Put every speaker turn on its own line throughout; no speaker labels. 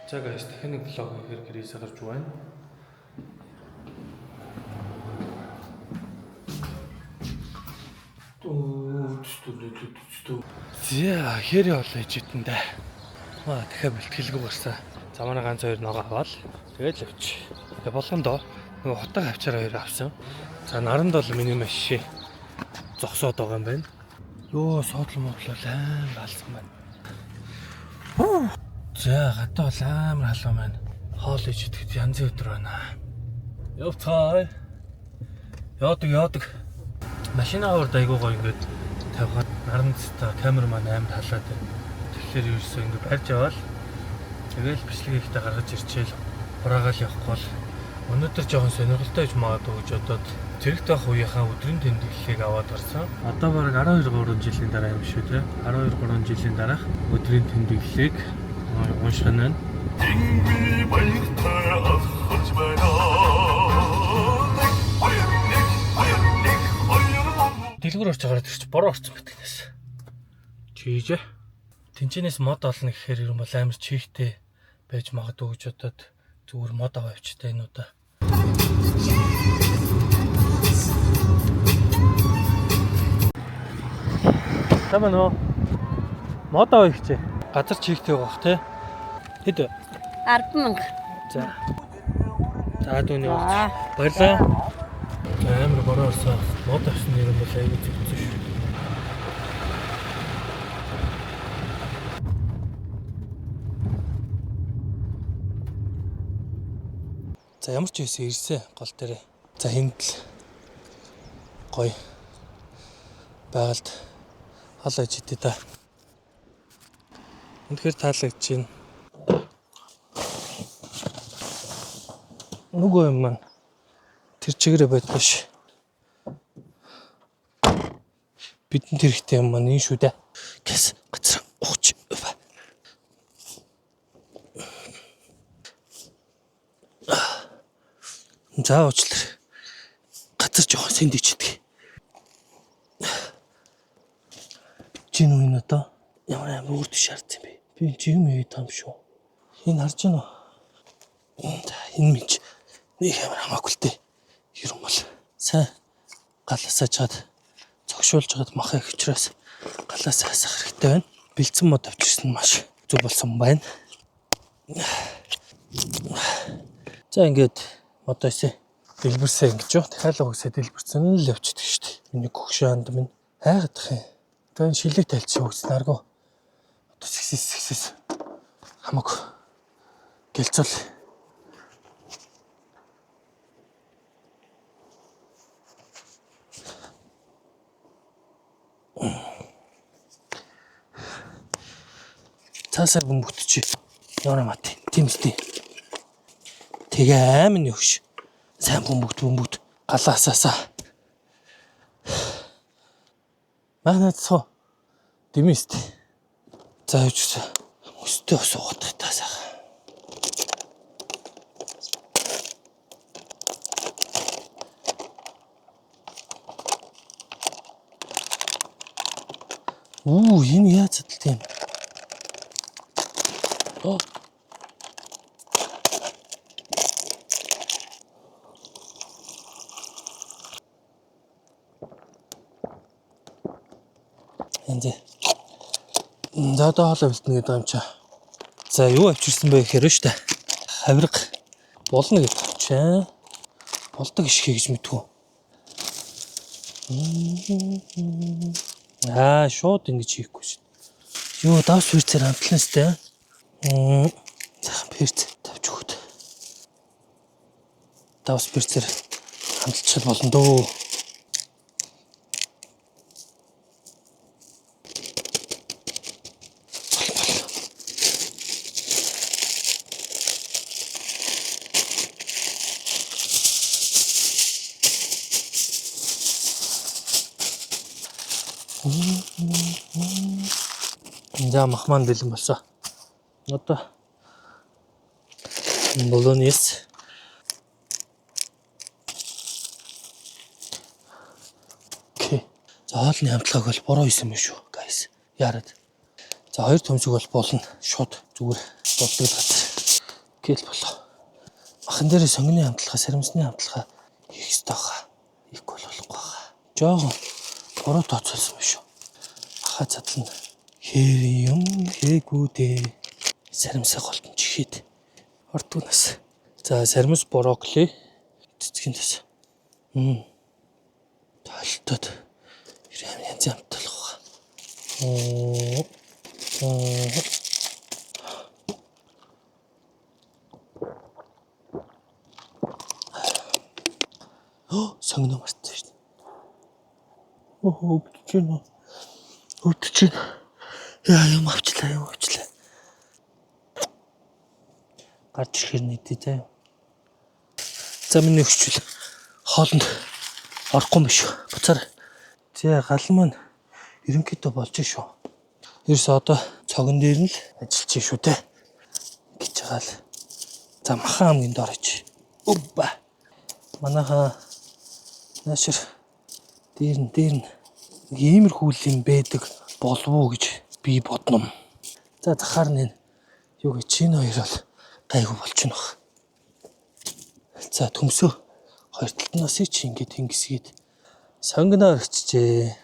За guys, дахин нэг vlog хийхээр гэрээсээ гарч байна. За хэрэг болоо ижидэндээ. Дахиад бэлтгэлгүй гарсан. Замаараа ганц хоёр ногоо аваад тэгээд л авч. Тэгээ болгондоо нөгөө хотог авчаар хоёр авсан. За наранд бол миний машин зогсоод байгаа юм байна. Йоо суудлын моглол аим балсан байна. За гадаа бол амар халуун байна. Хоол ижидэхэд янзын өдөр байна. Явцгаая. Яадаг. Машинаа урд айгуу гоё ингээд тавихад наранд та камер маань амар халаад байна. Тэгэхээр ерөөсөө ингээд барьж аваад тэгэл бичлэг ихтэй гаргаж ирчээл хураагаал явахгүй бол өнөөдөр жоохон сонирхолтой гэж магадгүй гэж бодоод зэрэгтэй ах үеийнхаа өдрийн тэмдэглэлийг аваад гарсан. Одоо бараг 12-3 жилийн дараа юм шүү те. 12-3 жилийн дараах өдрийн тэмдэглэлийг унших нь байна. Дэлгүүр орж байгаа төрч бороо орсон байдаг нэс. Чийж. Тэнчэнээс мод олно гэхээр юм бол амар чихтэй байж магадгүй гэж бодоод зүгээр мод аваа авчтай энэ удаа. Тамаа нөө мод аваа ихчээ. Газар чихтэй байх те. Хэд вэ?
10,000.
За. За дүүний болж. Баярлаа. Амар бороо орсон. Мод авсан юм бол аягүй зүгцэн шүү. За ямар ч байсан ирсэн гол дээрээ. За хиндэл гоё байгальд халааж идэ та. Үнэхээр таалагдж байна. Нүгөө юм маань тэр чигээрээ байдаг ш. Бидэнд хэрэгтэй юм маань энэ шүү дээ. Гэс гацраа ухч. За уучлаарай. Газар жоохон сэнд ичдэг. Чин уу энэ одоо ямар амар үрд шаардсан бэ? Би жим ээ там шүү. Энэ харж байна уу? Энэ минь нэг амар хамаагүй л дээ. Ерөн бол сайн галаасаа чад цогшуулж хаад махаа хөвчрөөс галаасаа хасах хэрэгтэй байна. Бэлдсэн мод авчирсан маш зүг болсон байна. За ингээд модоосээ дэлбэрсээ ингэж юу? Дахиад угсаа дэлбэрсэн л явчихдаг шүү дээ. Миний гөгшөөнд минь хайгадах юм. Тэгээ шилэг тайлцсан үгснааргүй. Одоо сэгсэс хамаг гэлцэл. Цаасаа бөмбөгтчи. Яна мат. Тимстэй. Тэгээ амин юуш. Сайн бөмбөгт галаасаасаа. Манайцоо. Димист. За юуч. Өстөө суугаад таасаа. Энэ яаж задалт юм? Энд. За одоо хоолой бэлтнэ гэдэг юм чаа. За юу авчирсан бэ гэхээр шүү дээ. Хавирга болно гэж чаа. Болдог ишхэ гэж мэдгүй. Шууд ингэж хийхгүй шүү. Юу давс ферцээр хамтлан сте. Захан ферц тавьж өгöd. Давс ферцээр хамталчихад болно дөө. За махман бэлэн болсон. Одоо болоньес. Окей. За хоолны хамтлагыг бол бороо хийсэн юм шүү, guys. Яарад. За хоёр төмсөг бол болно. Шууд зүгээр болдог газар. Гэл болоо. Махан дээр сонгоны хамтлагаа, сарамсны хамтлагаа хийх ёстой байгаа. Их бол болохгүй байгаа. Жохон буруу тооцоолсон биш үү? Ахаа задлана. Хэр юм хийгүү дээ. Сарамсаа голтон чихээд ордгоноос. За сарамс брокколи цэцгийн тас. Талтад янз амтлах. Сонгоно мартсан шүү дээ. Өвдөж байна. Яа юм авчлаа. Гарч ирэхээр нийтээ заа. За миний өгчүүл хоолнд орохгүй юм шүү. Буцаар. За гал маань ерөнхийдөө болж шүү. Ерөөс одоо цогон дээр нь л ажиллаж шүү дээ. Гэж байгаа л. За махан амгийн дор ич. Убба. Манайха наашир дээр нь иймэрхүү юм байдаг болов уу гэж би бодном. За захаар нь юу гэж чинь хоёр бол гайгүй болчихно. За төмсөө хоёр талтнаас чи ингээд ингэсгээд сонгоноор өччээ.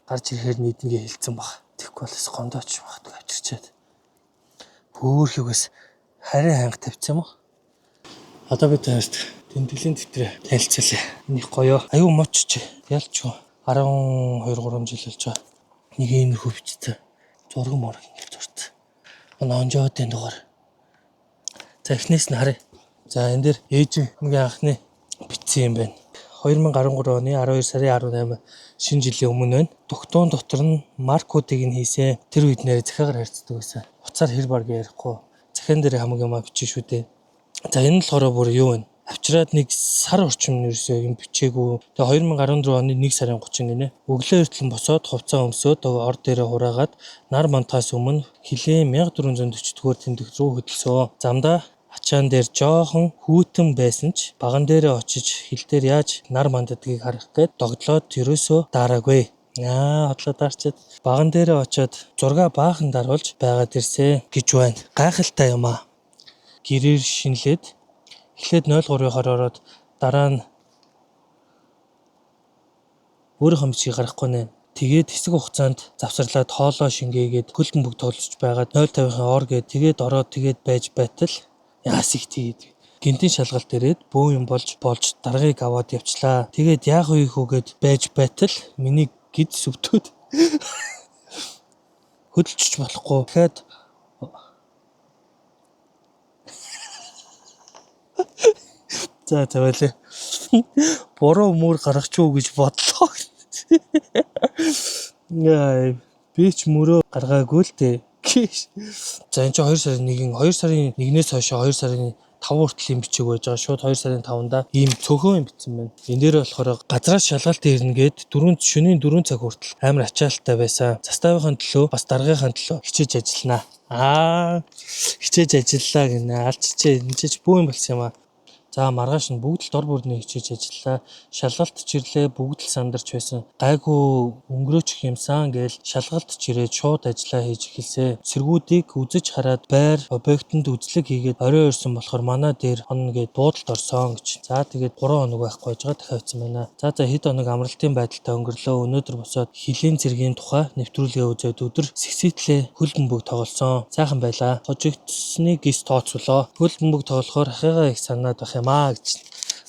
Гарч ирэхээр нийтнгээ хэлсэн баг. Тэгэхгүй болоос гондооч багтгүй авчирчаад. Хөөхөөс харин ханга тавьсан юм уу? Одоо бид хоёрт тэмдэглэлийн дэвтрээ танилцуулъя. Энийг гоёо. Аюу мочч. Ялч 12-3 жил болж байгаа. Нэг иймэрхүү бичсэн. Зураг морог ингэж зурсан. Онжоодын дугаар. За эхнээс нь харъя. За энэ дээр ээжийн анхны бичсэн юм байна. 2013 оны 12 сарын 18 шинэ жилийн өмнө байна. Дугтуун дотор нь маркуудыг нь хийсэн. Тэр үед нэр захиагаар харьцдаг байсан. Уцаар хэр баг ярихгүй. Захиан дээр хамаг юм бичсэн шүү дээ. За энэ нь болохоор бүр юу вэ? Авчираад нэг сар орчим нэрсээ юм бичээгүй. Тэгээ 2014 оны 1 сарын 30 гинэ. Өглөө эртлэн босоод хувцас өмсөөд ор дээрээ хураагаад нар мантаас өмнө хилээ 1440-р тэмдэг рүү хөдөлсөө. Замдаа ачаан дээр жоохон хүүтэн байсан ч баган дээрээ очиж хил дээр яаж нар мандадгийг харах гээд догдлоод ерөөсөө дараагүй. Хотлоо дарчаад баган дээрээ очиод зурга баахан даруулж байгаад ирсэн гэж байна. Гайхалтай юм аа. Гэрээр шинлээд эхлээд 03-оор ороод дараа нь өөрийнхөө бичгийг гаргахгүй нэ. Тэгээд хэсэг хугацаанд завсарлаад хоолоо шингээгээд хөлбөмбөг бүгд тоглож байгаад 050-ын ор гээд тэгээд ороод тэгээд байж байтал яас их тэгээд гинтийн шалгалт ирээд бөө юм болж даргаыг аваад явчлаа. Тэгээд яах вэ хөөгээд байж байтал миний гид сүвтүүд хөдөлчих болохгүй. Тэгэхэд за тавиалаа. Буруу мөр гаргач уу гэж бодлоо. Яа, би ч мөрөө гаргаагүй л дээ. За энэ чинь 2 сарын 1-ээс хойш 2 сарын 5 хүртэл юм бичиг байж байгаа. Шууд 2 сарын 5-нд ийм цөөхөн юм бичсэн байна. Энэ дээр болохоор газраас шалгалт ирнэ гээд шөнийн 4 цаг хүртэл амар ачаалттай байсан. Заставын төлөө бас даргын төлөө хичээж ажиллана. Хичээж ажиллаа гинэ. Алччээ энэ ч бүү юм болсон юм аа. За маргааш нь бүгд л дор бүрний хичээж ажиллаа. Шалгалт чирлээ бүгд л сандарч байсан. Гайгүй өнгөрөөчих юмсан гээл шалгалт чирээд шууд ажиллаа хийж эхэлсэн. Сэргүүдийг үзэж хараад байр объектонд үзлэг хийгээд орой өрсөн болохоор манай дээр хонно гээд буудалд орсон гэж. За тэгээд 3 хоног байхгүй байж байгаа дахиад хэлсэн байна. За хэд хоног амралтын байдалтай өнгөрлөө. Өнөөдөр босоод хилийн цэргийн тухай нэвтрүүлгээ үзээд өдөр сэгсэтлээ хөлбөмбөг тоглосон. Сайхан байлаа. Хожигдсны гис тооцоолоо. Хөлбөмбөг тоглохоор ахыгаа их санаад байх маа гэж.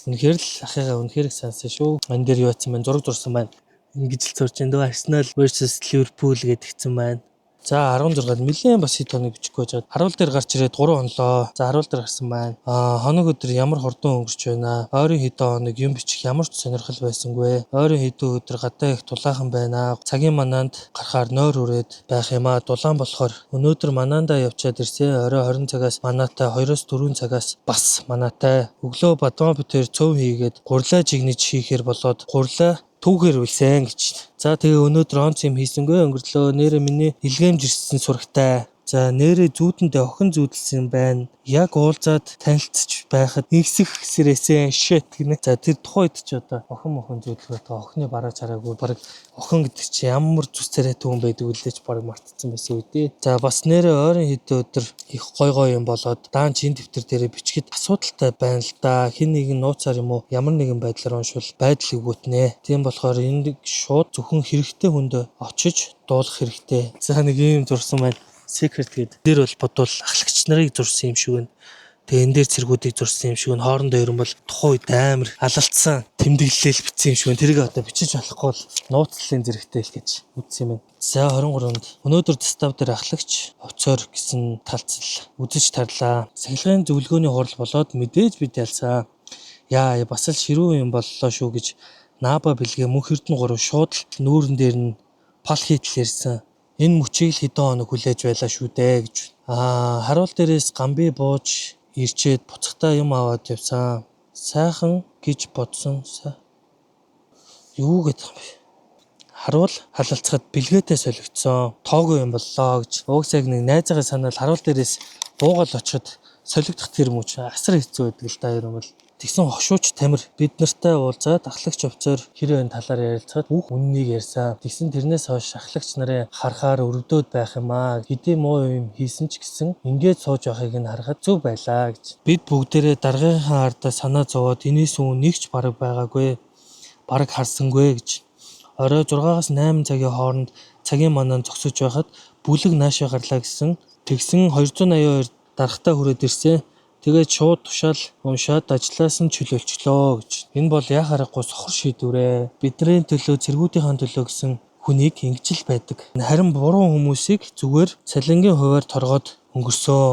Үнэхээр л ахыгаа үнэхээр их сансан шүү. Ман дээр юу атсан байна? Зураг зурсан байна. Ингэж л зурж энэ дөө Arsenal versus Liverpool гэдгийгсэн байна. За 16-нд нэлээд бас хэд хоног бичихгүй жаад харуул дээр гарч ирээд 3 хонлоо. За харуул дээр гарсан байна. Хоног өдөр ямар хурдан өнгөрч байна. Ойрын хэдэн хоног юм бичих ямар ч сонирхол байсангүй. Ойрын хэдэн өдөр гадаа их дулаахан байна. Цагийн манаанд гарахаар нойр үрээд байх юм аа. Дулаан болохоор өнөөдөр манаандаа явчаад ирсэн. Орой 20 цагаас манаатай 2-4 цагаас бас манаатай. Өглөө бадмаа битээр цөв хийгээд гурлаа жигнэж хийхээр болоод гурлаа түүхээр үлсэн гэж. За тэгээ өнөөдөр онц юм хийсэнгүй өнгөрлөө. Нэрэ миний илгээмж ирсэн сурагтай. За нэрээ зүүдэндээ охин зүүдэлсэн байна. Яг уулзаад танилцж байхад нэгсэх сэрээсээ shit гинэ. За тэр тухайд ч одоо охин зүүдлэх байгаа охины бараа чараагүй баг охин гэдэг чи ямар зүсэрээ түүн байдаг үлээж баг мартцсан байсан үедээ. За бас нэрээ ойрын хэдэн өдөр их гой юм болоод даан чин дэвтэр дээрээ бичгэд асуудалтай байна л да. Хин нэг нь нууцаар юм уу ямар нэгэн байдлаар уншвал байдал өгвөтнэ. Тийм болохоор энд шууд зөвхөн хэрэгтэй хүнд очиж дуулах хэрэгтэй. За нэг юм зурсан байна. Secret гэдэг. Дээр бол бодвол ахлагч нарыг зурсан юм шиг байна. Тэгээ энэ дээр цэргүүдийг зурсан юм шиг байна. Хоорондоо ерөн бол тухайн үед амар алалцсан тэмдэглэлэл бичсэн юм шиг байна. Тэрийг одоо бичиж болохгүй бол нууцлалын зэрэгтэй л гэж үзсэн юм байна. За 23-нд өнөөдөр дистав дээр ахлагч оцоор гэсэн талцал үзэж тарлаа. Сахилгын зөвлөгөөний хурал болоод мэдээж бид ялсаа. Яа бас л ширүү юм боллоо шүү гэж Наба бэлгээ мөнх эрдэнэ 3 шууд нүүрэн дээр нь пал хийтэл ярьсан. Энэ мөчийг л хэдэн хоног хүлээж байлаа шүү дээ гэж. Харуул дээрээс гамби бууж ирчээд буцахтаа юм аваад явсан. Сайхан гэж бодсон. Юу гэдэг юм бэ? Харуул халалцахад бэлгээтэй солигдсон. Тоогүй юм боллоо гэж. Угсааг нэг найзаагаа санаал харуул дээрээс буугаал очиход солигдох тэр мөч асар хэцүү байдаг л да юм бол. Тэгсэн хошууч Тамир бид нартай уулзаад ахлагч офицер хэрэг талаар ярилцахад бүх үннийг ярьсан. Тэгсэн тэрнээс хойш ахлагч нарын харахаар өрөвдөөд байх юм аа. Хэдий муу юм хийсэн ч гэсэн ингээд сууж байхыг нь харахад зөв байлаа гэж. Бид бүгдээрээ даргийнхаа ардаа санаа зовоод энэс үн нэгч бараг байгаагүй. Бараг харсангүй гэж. Орой 6-аас 8 цагийн хооронд цагийн манаа зогсож байхад бүлэг наашаа гарлаа гэсэн. Тэгсэн 282 дарагтаа хүрээд ирсэн. Тэгээд шууд тушаал уншаад ажлаас нь чөлөөлчлөө гэж. Энэ бол яа харахгүй сохор шийдвэрээ. Бидний төлөө цэргүүдийн төлөө гэсэн хүнийг ингэж л байдаг. Харин буруу хүмүүсийг зүгээр цалингийн хуваар торгоод өнгөрсөө.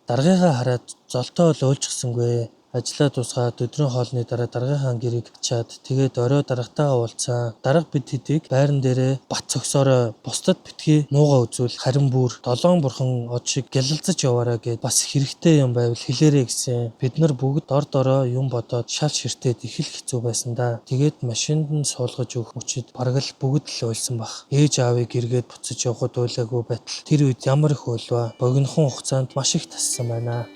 Даргыгаа хараад золтоо л уйлчихсангүй. Ажлаа дуусгаад өдрийн хоолны дараа даргийнхаа гэрийг чаад тэгээд орой дарагтайгаа уулзсан. Дарга бид хэдийг байран дээрээ бат цогсоороо бусдад битгий муугаа үзүүл харин бүр 7 бурхан од шиг гялалзаж яваараа гэд бас хэрэгтэй юм байвал хэлээрэй гэсэн. Бид нар бүгд дор дороо юм бодоод шал ширтээд их л хэцүү байсан да. Тэгээд машинд нь суулгаж өгөх мөчид бараг л бүгд л уйлсан бах. Ээж аавыг эргээд буцаж явхад уйлаагүй байтал тэр үед ямар их уйлваа. Богинохон хугацаанд маш их тассан байна.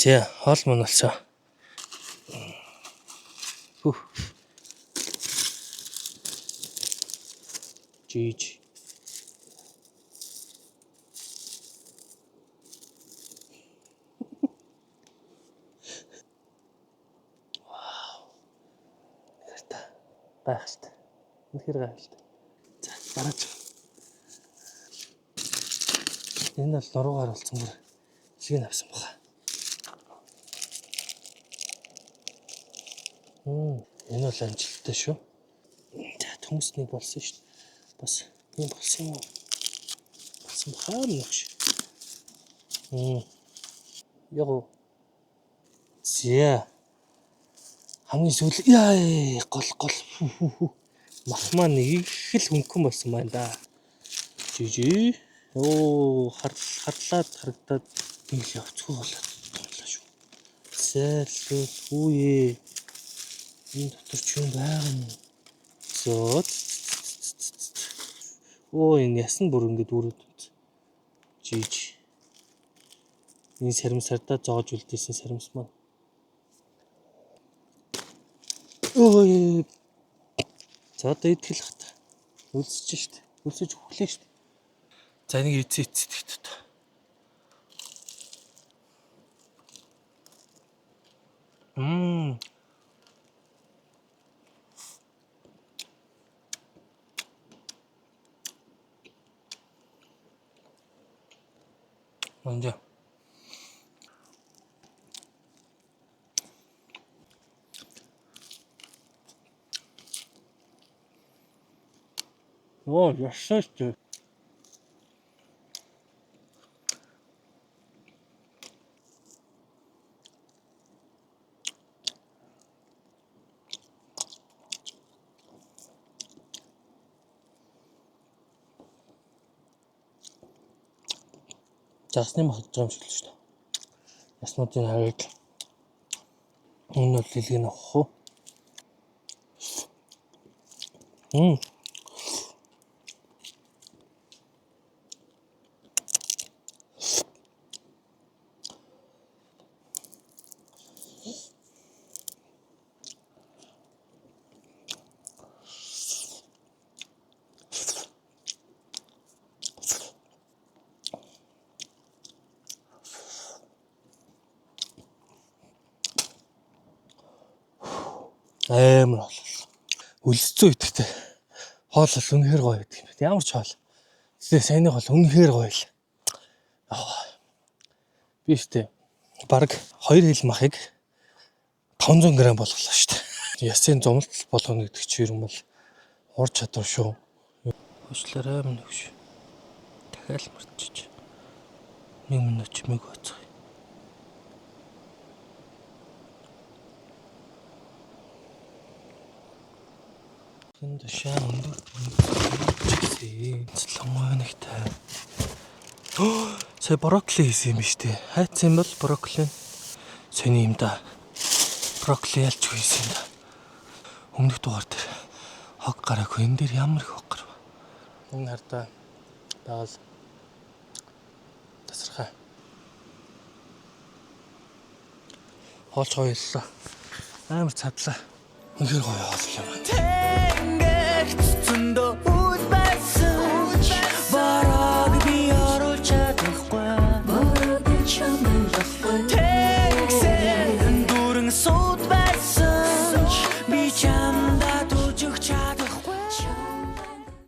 За, хоол мөн болсон. Жиж. Вау. Гайхалтай. Үнэхээр гайхалтай. За, дараач. Энэ бол нуруугаар болсон бүр шиг авсан баха. Энэ бол амжилттай шүү. За, төмөснийг болсон шүү. Бас юм болсон юм уу? Болсон бахаа мөч. Яго. Зя. Хамгийн сүүл яа гол. Махмаа нэг их л хөнгөн болсон байна да. Жижи. Харлаад харагдаад нэг л явцгүй болоод томлоо шүү. Зайлгүй үе. Энэ дотор ч юм байгаа юм. Зот. Энэ ясан бүр ингэж үрээд үз. Жиж. Энэ саримсардаа зоож үлдээсэн саримс маань. За одоо идэх л хата. Үлсэж штт. Үлсэж өглөө штт. За нэг эцэцэд та. 먼저 яшаач. Засны махж байгаа юм шиг л шүү дээ. Яснуудын хариг. Энэ бол лилгийн авах уу? Амар хоол. Үлсцэн үедтэй. Хоол бол үнэхээр гоё гэдэг юм байна. Ямар ч хоол. Тэгээ сайныг бол үнэхээр гоё л. Би ихтэй бараг 2 хил махыг 500 г болголоо шүү дээ. Ясын зомлт болгоно гэдэг чи юм бол ур чадвар шүү. Хөөшлөрөө минь өгш. Дахиад мартчих. 1 минут чимээг бацгаая. Энд шаа өндөр чигсээ. Цэлгоонэгтэй. Сая брокколи хийсэн юм биш үү? Хайцсан бол брокколи. Сони юм да. Брокколи ялч хийсэн юм да. Өмнөх дугаар дээр хог гараагүй. Энэ дээр ямар их хог гарав. Энэ хардаа даал тасархаа. Хоолч гоё яллаа. Амар цадлаа. Үнэхээр гоё хоол юм байна.